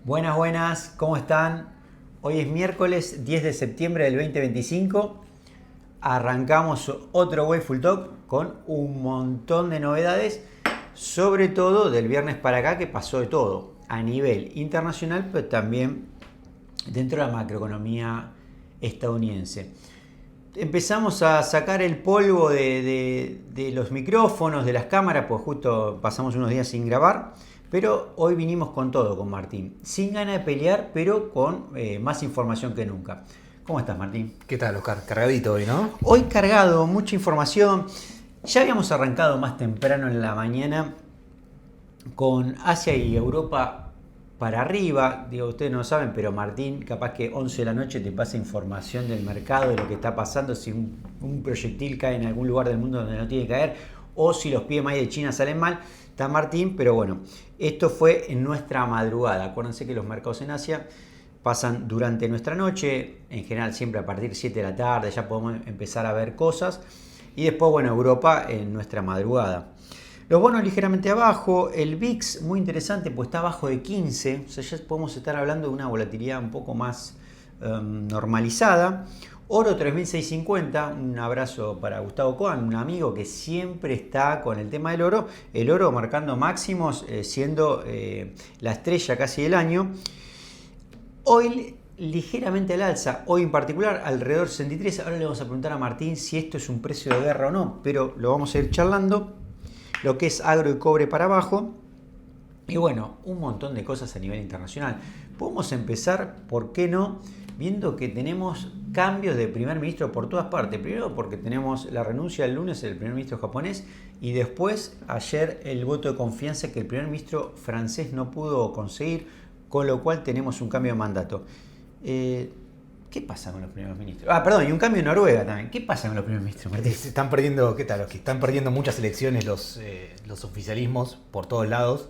Buenas, buenas, ¿cómo están? Hoy es miércoles 10 de septiembre del 2025. Arrancamos otro Wayful Talk con un montón de novedades, sobre todo del viernes para acá que pasó de todo, a nivel internacional, pero también dentro de la macroeconomía estadounidense. Empezamos a sacar el polvo de los micrófonos, de las cámaras, pues justo pasamos unos días sin grabar. Pero hoy vinimos con todo con Martín. Sin ganas de pelear, pero con más información que nunca. ¿Cómo estás, Martín? ¿Qué tal, Oscar? Cargadito hoy, ¿no? Hoy cargado, mucha información. Ya habíamos arrancado más temprano en la mañana con Asia y Europa para arriba. Digo, ustedes no lo saben, pero Martín, capaz que 11 de la noche te pasa información del mercado, de lo que está pasando, si un proyectil cae en algún lugar del mundo donde no tiene que caer, o si los PMI de China salen mal. Está Martín, pero bueno, esto fue en nuestra madrugada. Acuérdense que los mercados en Asia pasan durante nuestra noche, en general siempre a partir de 7 de la tarde, ya podemos empezar a ver cosas. Y después, bueno, Europa en nuestra madrugada. Los bonos ligeramente abajo, el VIX muy interesante, pues está abajo de 15, o sea, ya podemos estar hablando de una volatilidad un poco más normalizada. Oro 3650, un abrazo para Gustavo Coan, un amigo que siempre está con el tema del oro. El oro marcando máximos, siendo la estrella casi del año. Hoy ligeramente al alza, hoy en particular alrededor de 63. Ahora le vamos a preguntar a Martín si esto es un precio de guerra o no, pero lo vamos a ir charlando. Lo que es agro y cobre para abajo. Y bueno, un montón de cosas a nivel internacional. Podemos empezar, ¿por qué no? Viendo que tenemos cambios de primer ministro por todas partes. Primero porque tenemos la renuncia el lunes del primer ministro japonés y después ayer el voto de confianza que el primer ministro francés no pudo conseguir, con lo cual tenemos un cambio de mandato. ¿Qué pasa con los primeros ministros? Perdón, y un cambio en Noruega también. ¿Qué pasa con los primeros ministros, Martín? Se están perdiendo, ¿qué tal? Están perdiendo muchas elecciones los oficialismos por todos lados.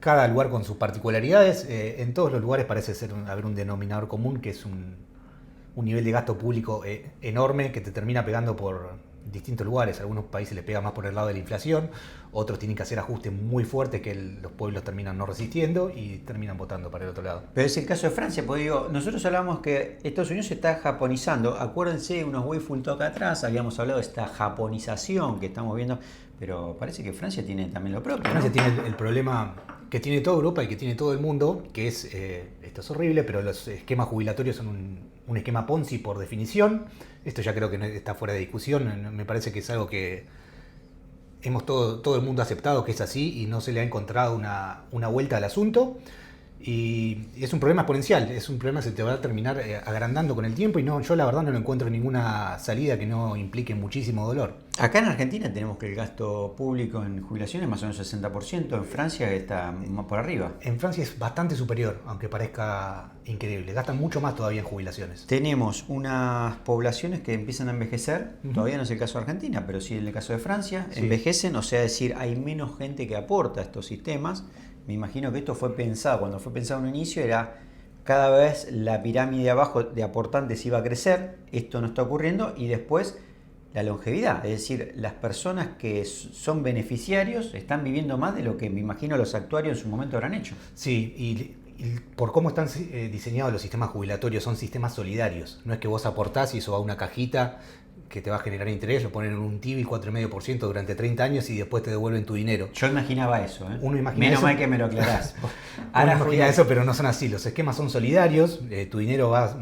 Cada lugar con sus particularidades. En todos los lugares parece haber un denominador común, que es un nivel de gasto público enorme que te termina pegando por distintos lugares. Algunos países les pega más por el lado de la inflación, otros tienen que hacer ajustes muy fuertes que los pueblos terminan no resistiendo y terminan votando para el otro lado. Pero es el caso de Francia, porque digo, nosotros hablamos que Estados Unidos se está japonizando. Acuérdense, unos Wayful Talk atrás habíamos hablado de esta japonización que estamos viendo, pero parece que Francia tiene también lo propio, ¿no? Francia tiene el problema que tiene toda Europa y que tiene todo el mundo, que es, esto es horrible, pero los esquemas jubilatorios son un esquema Ponzi por definición. Esto ya creo que no está fuera de discusión. Me parece que es algo que hemos todo el mundo aceptado que es así y no se le ha encontrado una vuelta al asunto. Y es un problema exponencial, es un problema que se te va a terminar agrandando con el tiempo y no, yo la verdad no lo encuentro ninguna salida que no implique muchísimo dolor. Acá en Argentina tenemos que el gasto público en jubilaciones es más o menos 60%, en Francia está más por arriba. En Francia es bastante superior, aunque parezca increíble, gastan mucho más todavía en jubilaciones. Tenemos unas poblaciones que empiezan a envejecer, todavía no es el caso de Argentina, pero sí en el caso de Francia, sí. Envejecen, o sea, decir, hay menos gente que aporta a estos sistemas. Me imagino que esto fue pensado, cuando fue pensado en un inicio era cada vez la pirámide de abajo de aportantes iba a crecer, esto no está ocurriendo, y después la longevidad, es decir, las personas que son beneficiarios están viviendo más de lo que me imagino los actuarios en su momento habrán hecho. Sí, y por cómo están diseñados los sistemas jubilatorios, son sistemas solidarios, no es que vos aportás y eso va a una cajita que te va a generar interés, lo ponen en un TIBI 4,5% durante 30 años y después te devuelven tu dinero. Yo imaginaba eso, ¿eh? Uno imagina Menos eso, mal que me lo aclarás. Ahora imagina eso, pero no son así. Los esquemas son solidarios, tu dinero va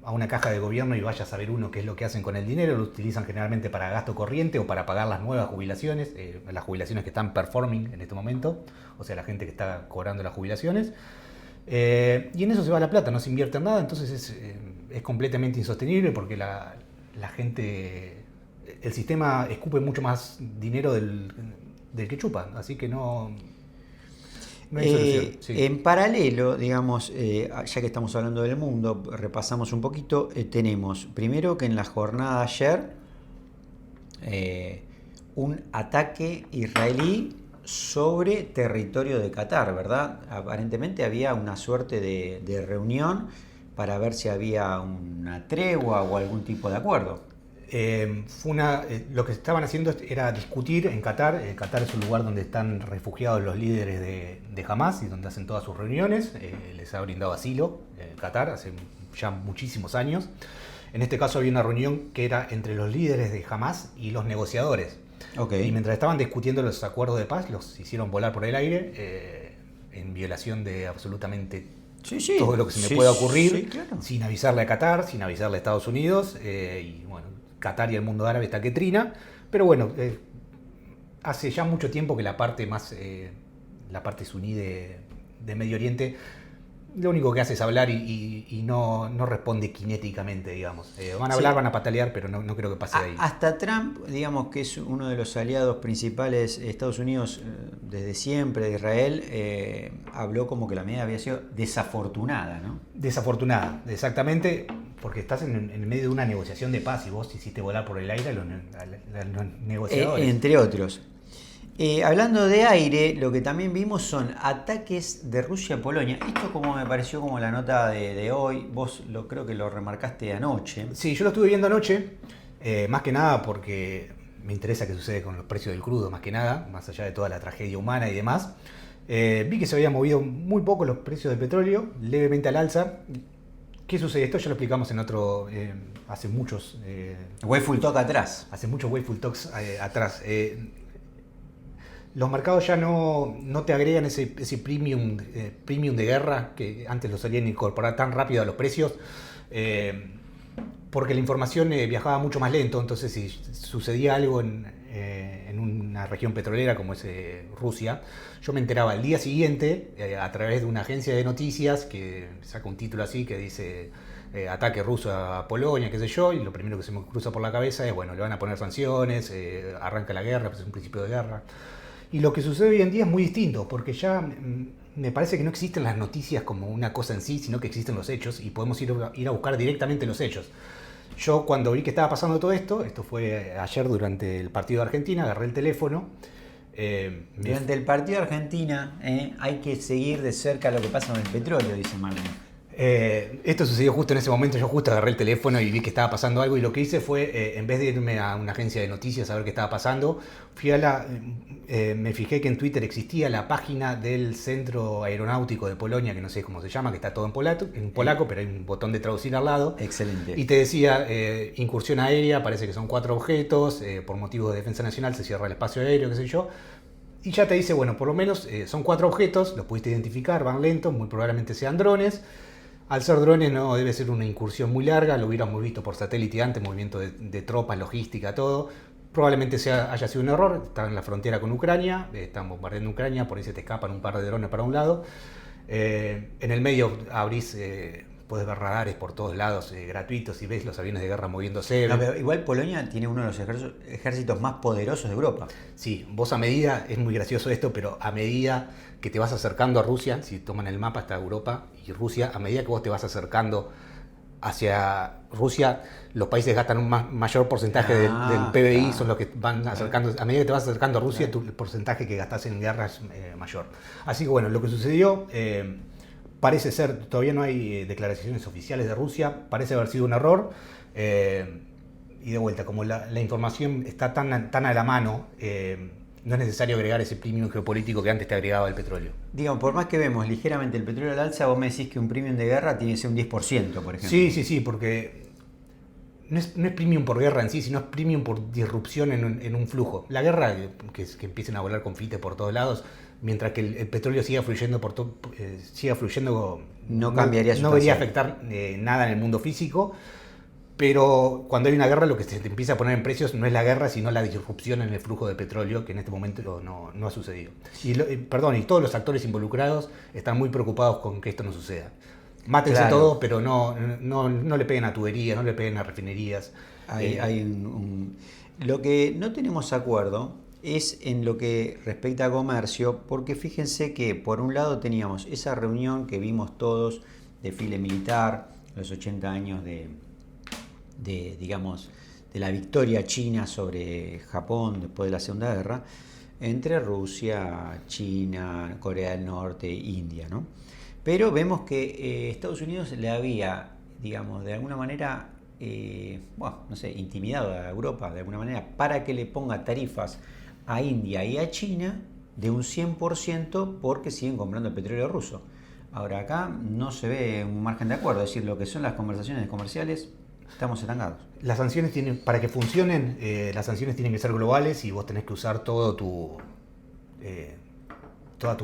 a una caja de gobierno y vaya a saber uno qué es lo que hacen con el dinero. Lo utilizan generalmente para gasto corriente o para pagar las nuevas jubilaciones, las jubilaciones que están performing en este momento, o sea, la gente que está cobrando las jubilaciones. Y en eso se va la plata, no se invierte en nada, entonces es completamente insostenible porque la gente, el sistema escupe mucho más dinero del que chupa, así que no hay solución. Sí. En paralelo, digamos, ya que estamos hablando del mundo, repasamos un poquito, tenemos primero que en la jornada de ayer un ataque israelí sobre territorio de Qatar, ¿verdad? Aparentemente había una suerte de reunión para ver si había una tregua o algún tipo de acuerdo. Lo que estaban haciendo era discutir en Qatar. Qatar es un lugar donde están refugiados los líderes de Hamas y donde hacen todas sus reuniones. Les ha brindado asilo Qatar hace ya muchísimos años. En este caso había una reunión que era entre los líderes de Hamas y los negociadores. Okay. Y mientras estaban discutiendo los acuerdos de paz, los hicieron volar por el aire en violación de absolutamente todo lo que se me pueda ocurrir, claro. sin avisarle a Qatar, sin avisarle a Estados Unidos. Y bueno, Qatar y el mundo árabe está que trina. Pero bueno, hace ya mucho tiempo que la parte suní de Medio Oriente lo único que hace es hablar y no responde cinéticamente, digamos. Van a hablar, van a patalear, pero no creo que pase de ahí. Hasta Trump, digamos que es uno de los aliados principales de Estados Unidos desde siempre, de Israel, habló como que la medida había sido desafortunada, ¿no? Desafortunada, exactamente, porque estás en el medio de una negociación de paz y vos hiciste volar por el aire a los negociadores. Entre otros. Hablando de aire, lo que también vimos son ataques de Rusia a Polonia. Esto como me pareció como la nota de hoy, vos creo que lo remarcaste anoche. Sí, yo lo estuve viendo anoche, más que nada porque me interesa qué sucede con los precios del crudo, más que nada, más allá de toda la tragedia humana y demás. Vi que se habían movido muy poco los precios del petróleo, levemente al alza. ¿Qué sucede? Esto ya lo explicamos en otro, hace muchos... Wayful Talk atrás. Hace muchos Wayful Talks atrás. Los mercados ya no te agregan ese premium de guerra que antes lo solían incorporar tan rápido a los precios, porque la información viajaba mucho más lento. Entonces, si sucedía algo en una región petrolera como es Rusia, yo me enteraba al día siguiente a través de una agencia de noticias que saca un título así que dice ataque ruso a Polonia, qué sé yo, y lo primero que se me cruza por la cabeza es, bueno, le van a poner sanciones, arranca la guerra, pues es un principio de guerra. Y lo que sucede hoy en día es muy distinto, porque ya me parece que no existen las noticias como una cosa en sí, sino que existen los hechos y podemos ir a buscar directamente los hechos. Yo cuando vi que estaba pasando todo esto fue ayer durante el partido de Argentina, agarré el teléfono. Durante el partido de Argentina hay que seguir de cerca lo que pasa con el petróleo, dice Marlene. Esto sucedió justo en ese momento, yo justo agarré el teléfono y vi que estaba pasando algo y lo que hice fue, en vez de irme a una agencia de noticias a ver qué estaba pasando, me fijé que en Twitter existía la página del Centro Aeronáutico de Polonia, que no sé cómo se llama, que está todo en polaco, pero hay un botón de traducir al lado. Excelente. Y te decía, incursión aérea, parece que son 4 objetos, por motivos de defensa nacional se cierra el espacio aéreo, qué sé yo. Y ya te dice, bueno, por lo menos son 4 objetos, los pudiste identificar, van lentos, muy probablemente sean drones. Al ser drones no debe ser una incursión muy larga, lo hubiéramos visto por satélite antes, movimiento de tropas, logística, todo. Probablemente haya sido un error, están en la frontera con Ucrania, están bombardeando Ucrania, por ahí se te escapan un par de drones para un lado. En el medio abrís, puedes ver radares por todos lados gratuitos y ves los aviones de guerra moviéndose. No, pero igual Polonia tiene uno de los ejércitos más poderosos de Europa. Sí, vos a medida, es muy gracioso esto, pero a medida que te vas acercando a Rusia, si toman el mapa está Europa y Rusia, a medida que vos te vas acercando hacia Rusia, los países gastan un mayor porcentaje del PBI, claro. Son los que van acercando, a medida que te vas acercando a Rusia, el porcentaje que gastás en guerra es mayor. Así que bueno, lo que sucedió, parece ser, todavía no hay declaraciones oficiales de Rusia, parece haber sido un error, y de vuelta, como la información está tan a la mano, no es necesario agregar ese premium geopolítico que antes te agregaba el petróleo. Digamos, por más que vemos ligeramente el petróleo al alza, vos me decís que un premium de guerra tiene que ser un 10%, por ejemplo. Sí, porque no es premium por guerra en sí, sino es premium por disrupción en un flujo. La guerra, que empiecen a volar confites por todos lados, mientras que el petróleo siga fluyendo, no cambiaría su no debería afectar nada en el mundo físico. Pero cuando hay una guerra, lo que se te empieza a poner en precios no es la guerra, sino la disrupción en el flujo de petróleo, que en este momento no ha sucedido. Y todos los actores involucrados están muy preocupados con que esto no suceda. Mátense todo, pero no le peguen a tuberías, no le peguen a refinerías. Lo que no tenemos acuerdo es en lo que respecta a comercio, porque fíjense que por un lado teníamos esa reunión que vimos todos, desfile militar, los 80 años de la victoria china sobre Japón después de la Segunda Guerra, entre Rusia, China, Corea del Norte, India, ¿no? Pero vemos que Estados Unidos le había, digamos, de alguna manera bueno, no sé, intimidado a Europa de alguna manera para que le ponga tarifas a India y a China de un 100% porque siguen comprando el petróleo ruso. Ahora acá no se ve un margen de acuerdo, es decir, lo que son las conversaciones comerciales, estamos estancados. Las sanciones tienen, para que funcionen, las sanciones tienen que ser globales y vos tenés que usar toda tu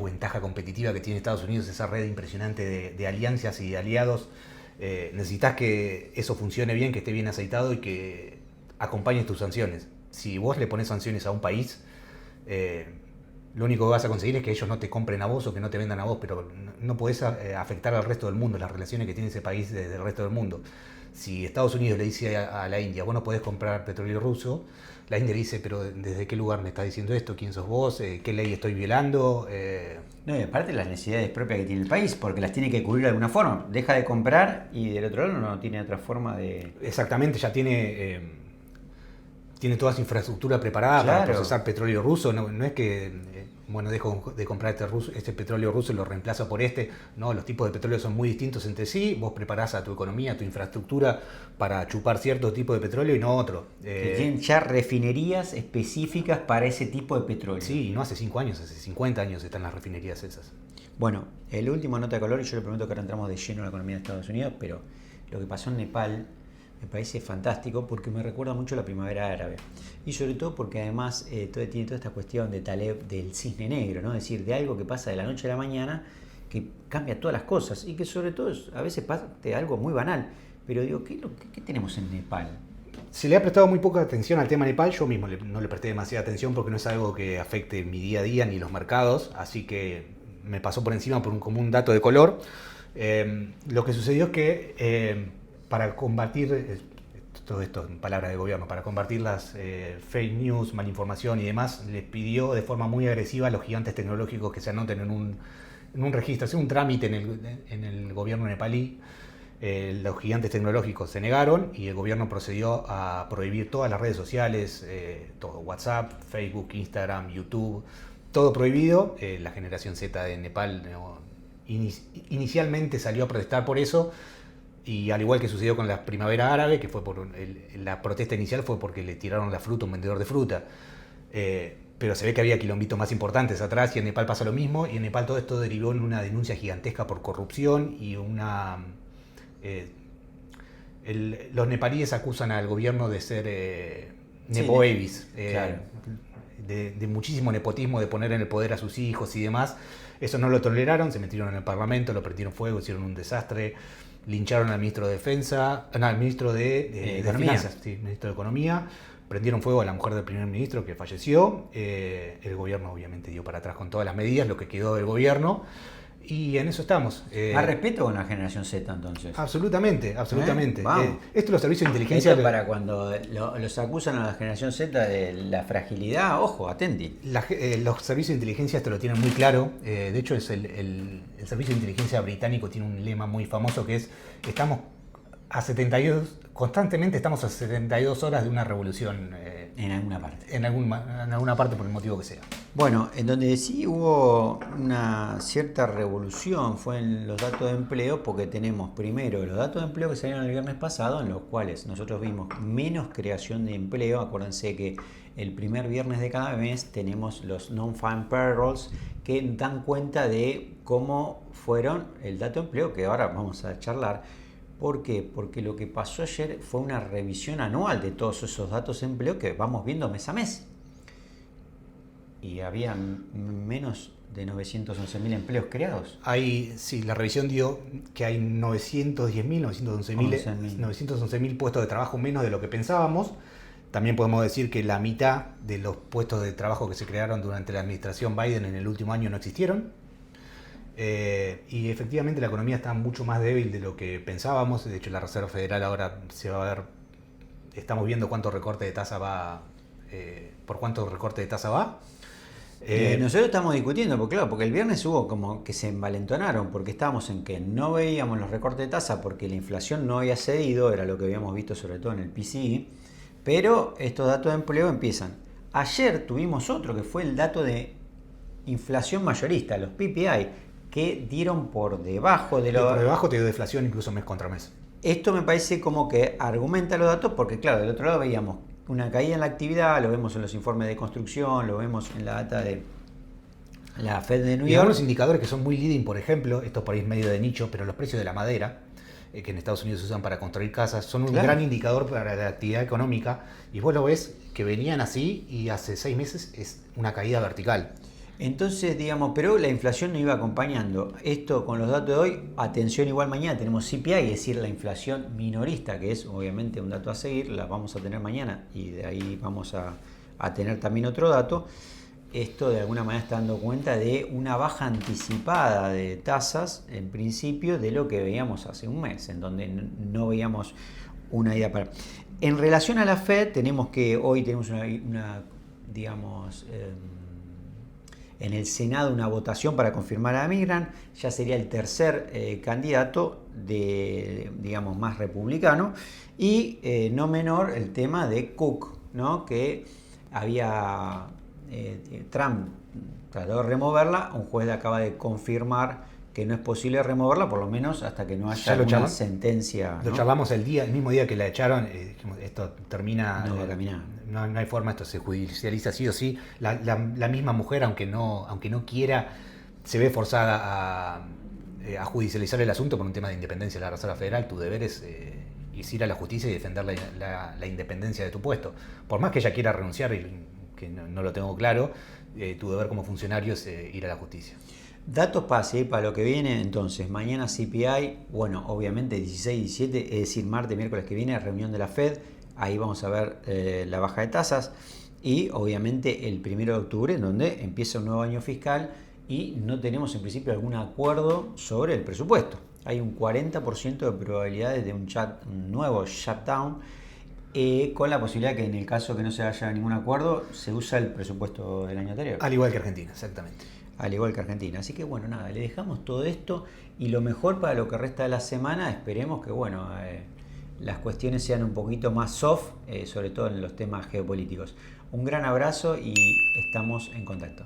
ventaja competitiva que tiene Estados Unidos, esa red impresionante de alianzas y de aliados. Necesitas que eso funcione bien, que esté bien aceitado y que acompañes tus sanciones. Si vos le pones sanciones a un país, lo único que vas a conseguir es que ellos no te compren a vos o que no te vendan a vos, pero no podés afectar al resto del mundo, las relaciones que tiene ese país desde el resto del mundo. Si Estados Unidos le dice a la India, vos no podés comprar petróleo ruso, la India le dice, pero ¿desde qué lugar me estás diciendo esto? ¿Quién sos vos? ¿Qué ley estoy violando? No, y aparte las necesidades propias que tiene el país, porque las tiene que cubrir de alguna forma. Deja de comprar y del otro lado no tiene otra forma de... Exactamente, ya tiene toda su infraestructura preparada para procesar petróleo ruso. No es que, dejo de comprar este petróleo ruso y lo reemplazo por este. No, los tipos de petróleo son muy distintos entre sí. Vos preparás a tu economía, a tu infraestructura para chupar cierto tipo de petróleo y no otro. Que tienen ya refinerías específicas para ese tipo de petróleo. Sí, y no hace 5 años, hace 50 años están las refinerías esas. Bueno, el último nota de color, y yo le prometo que ahora entramos de lleno en la economía de Estados Unidos, pero lo que pasó en Nepal me parece fantástico porque me recuerda mucho a la primavera árabe. Y sobre todo porque además tiene toda esta cuestión de Taleb del cisne negro, ¿no? Es decir, de algo que pasa de la noche a la mañana que cambia todas las cosas y que sobre todo a veces pasa de algo muy banal. Pero digo, ¿qué tenemos en Nepal? Se le ha prestado muy poca atención al tema Nepal. Yo mismo no le presté demasiada atención porque no es algo que afecte mi día a día ni los mercados. Así que me pasó por encima como un dato de color. Lo que sucedió es que para combatir, todo esto en palabras de gobierno, para combatir las fake news, malinformación y demás, les pidió de forma muy agresiva a los gigantes tecnológicos que se anoten en un registro, hacer un trámite en el gobierno nepalí. Los gigantes tecnológicos se negaron y el gobierno procedió a prohibir todas las redes sociales, todo, WhatsApp, Facebook, Instagram, YouTube, todo prohibido. La generación Z de Nepal inicialmente salió a protestar por eso. Y al igual que sucedió con la primavera árabe, que fue por la protesta inicial fue porque le tiraron la fruta a un vendedor de fruta. Pero se ve que había quilombitos más importantes atrás y en Nepal pasa lo mismo. Y en Nepal todo esto derivó en una denuncia gigantesca por corrupción y los nepalíes acusan al gobierno de ser nepo babies, claro. de muchísimo nepotismo, de poner en el poder a sus hijos y demás. Eso no lo toleraron, se metieron en el parlamento, lo prendieron fuego, hicieron un desastre. Lincharon al ministro de Defensa, al ministro de Finanzas, sí, ministro de Economía, prendieron fuego a la mujer del primer ministro que falleció, el gobierno obviamente dio para atrás con todas las medidas, lo que quedó del gobierno, y en eso estamos. ¿Más respeto con la generación Z entonces? Absolutamente. Esto los servicios de inteligencia... Esto para cuando los acusan a la generación Z de la fragilidad, ojo, atenti. Los servicios de inteligencia esto lo tienen muy claro. De hecho, es el servicio de inteligencia británico tiene un lema muy famoso que es: constantemente estamos a 72 horas de una revolución. En alguna parte. En alguna parte por el motivo que sea. Bueno, en donde sí hubo una cierta revolución fue en los datos de empleo, porque tenemos primero los datos de empleo que salieron el viernes pasado, en los cuales nosotros vimos menos creación de empleo. Acuérdense que el primer viernes de cada mes tenemos los non-farm payrolls que dan cuenta de cómo fueron el dato de empleo, que ahora vamos a charlar. ¿Por qué? Porque lo que pasó ayer fue una revisión anual de todos esos datos de empleo que vamos viendo mes a mes. Y había menos de 911.000 empleos creados. Sí, la revisión dio que hay 911.000 puestos de trabajo menos de lo que pensábamos. También podemos decir que la mitad de los puestos de trabajo que se crearon durante la administración Biden en el último año no existieron. Y efectivamente la economía está mucho más débil de lo que pensábamos. De hecho, la Reserva Federal ahora se va a ver, estamos viendo cuánto recorte de tasa va, por cuánto recorte de tasa va. Nosotros estamos discutiendo, porque el viernes hubo como que se envalentonaron, porque estábamos en que no veíamos los recortes de tasa porque la inflación no había cedido, era lo que habíamos visto sobre todo en el PCE, pero estos datos de empleo empiezan. Ayer tuvimos otro que fue el dato de inflación mayorista, los PPI, que dieron por debajo de lo... Por debajo te dio deflación incluso mes contra mes. Esto me parece como que argumenta los datos porque, claro, del otro lado veíamos una caída en la actividad, lo vemos en los informes de construcción, lo vemos en la data de la Fed de New Y York. algunos indicadores que son muy leading, por ejemplo, esto por ahí es medio de nicho, pero los precios de la madera, que en Estados Unidos se usan para construir casas, son un gran indicador para la actividad económica. Y vos lo ves que venían así y hace 6 meses es una caída vertical. Entonces, digamos, pero la inflación no iba acompañando. Esto con los datos de hoy, atención, igual mañana tenemos CPI, es decir, la inflación minorista, que es obviamente un dato a seguir, la vamos a tener mañana y de ahí vamos a tener también otro dato. Esto de alguna manera está dando cuenta de una baja anticipada de tasas, en principio, de lo que veíamos hace un mes, en donde no veíamos una idea para... En relación a la Fed, tenemos que hoy tenemos una digamos... en el Senado una votación para confirmar a Milgram, ya sería el tercer candidato de, digamos, más republicano, y no menor el tema de Cook, ¿no? Que había Trump trató de removerla, un juez acaba de confirmar que no es posible removerla, por lo menos hasta que no haya una sentencia. Lo charlamos el mismo día que la echaron, dijimos, esto termina... No va a caminar. No hay forma, esto se judicializa sí o sí. La misma mujer, aunque no quiera, se ve forzada a judicializar el asunto por un tema de independencia de la Reserva Federal. Tu deber es ir a la justicia y defender la independencia de tu puesto. Por más que ella quiera renunciar, que no lo tengo claro, tu deber como funcionario es ir a la justicia. Datos para lo que viene, entonces, mañana CPI, bueno, obviamente 16 y 17, es decir, martes, miércoles que viene, reunión de la Fed, ahí vamos a ver la baja de tasas, y obviamente el 1 de octubre, donde empieza un nuevo año fiscal y no tenemos en principio algún acuerdo sobre el presupuesto. Hay un 40% de probabilidades de un nuevo shutdown, con la posibilidad que en el caso que no se haya ningún acuerdo, se usa el presupuesto del año anterior. Al igual que Argentina, exactamente. Al igual que Argentina. Así que bueno, nada, le dejamos todo esto y lo mejor para lo que resta de la semana, esperemos que bueno, las cuestiones sean un poquito más soft, sobre todo en los temas geopolíticos. Un gran abrazo y estamos en contacto.